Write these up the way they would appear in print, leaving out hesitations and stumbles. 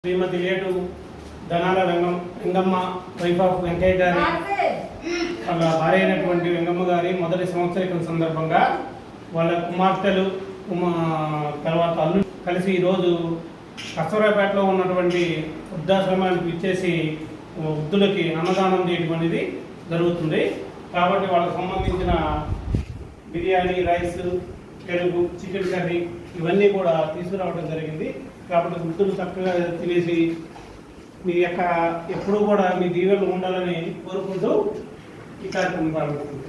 Shrimati late Dhanala Vengamma wife of Venkayya గారి వాళ్ళ భార్య అయినటువంటి వెంగమ్మ గారి మొదటి సంవత్సరికం సందర్భంగా వాళ్ళ కుమార్తెలు తర్వాత అల్లు కలిసి ఈరోజు కస్తూరాపేటలో ఉన్నటువంటి వృద్ధాశ్రమానికి ఇచ్చేసి వృద్ధులకి అన్నదానం చేయడం అనేది జరుగుతుంది. కాబట్టి వాళ్ళకి సంబంధించిన బిర్యానీ, రైస్, పెరుగు, చికెన్ కర్రీ ఇవన్నీ కూడా తీసుకురావడం జరిగింది. కాబట్టి వృద్ధులు చక్కగా తినేసి మీ యొక్క ఎప్పుడూ కూడా మీ దీవెనలు ఉండాలని కోరుకుంటూ ఈ కార్యక్రమం ప్రారంభిస్తుంది.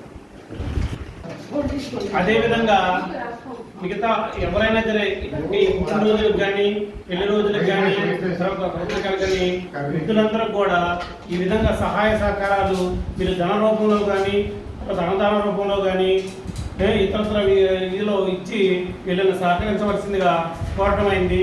అదేవిధంగా మిగతా ఎవరైనా సరే ఈ పుట్టినరోజులకు కానీ పెళ్లి రోజులకు కానీ కానీ వృద్ధులందరూ కూడా ఈ విధంగా సహాయ సహకారాలు మీరు ధన రూపంలో కానీ అన్నదాన రూపంలో కానీ ఇతర ఇదిలో ఇచ్చి వీళ్ళని సహకరించవలసిందిగా కోరటమైంది.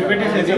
పెట్టేసేది